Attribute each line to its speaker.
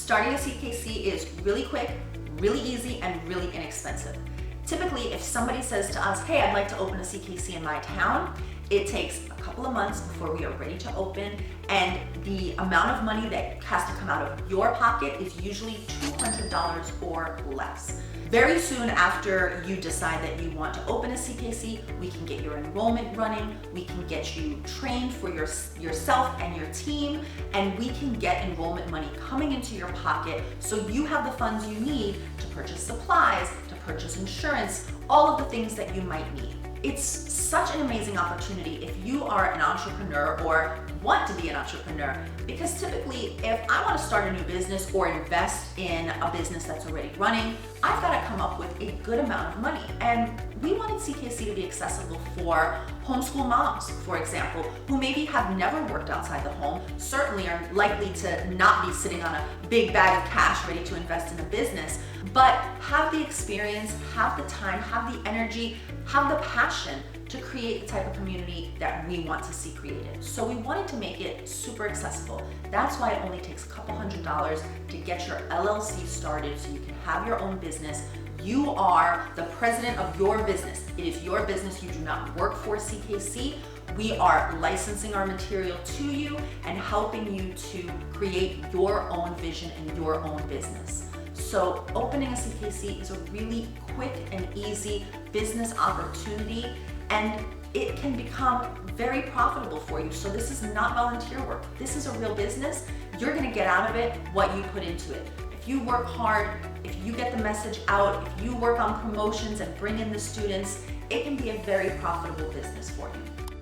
Speaker 1: Starting a CKC is really quick, really easy, and really inexpensive. Typically, if somebody says to us, hey, I'd like to open a CKC in my town, it takes a couple of months before we are ready to open, and the amount of money that has to come out of your pocket is usually $200 or less. Very soon after you decide that you want to open a CKC, we can get your enrollment running, we can get you trained for yourself and your team, and we can get enrollment money coming into your pocket so you have the funds you need to purchase supplies, to purchase insurance, all of the things that you might need. It's such an amazing opportunity if you are an entrepreneur or want to be an entrepreneur, because typically if I want to start a new business or invest in a business that's already running, I've got to come up with a good amount of money. And we wanted CKC to be accessible for homeschool moms, for example, who maybe have never worked outside the home, certainly are likely to not be sitting on a big bag of cash ready to invest in a business, but have the experience, have the time, have the energy, have the passion to create the type of community that we want to see created. So we wanted to make it super accessible. That's why it only takes a couple $100s to get your LLC started so you can have your own business. You are the president of your business. It is your business. You do not work for CKC. We are licensing our material to you and helping you to create your own vision and your own business. So opening a CKC is a really quick and easy business opportunity, and it can become very profitable for you. So this is not volunteer work. This is a real business. You're gonna get out of it what you put into it. If you work hard, if you get the message out, if you work on promotions and bring in the students, it can be a very profitable business for you.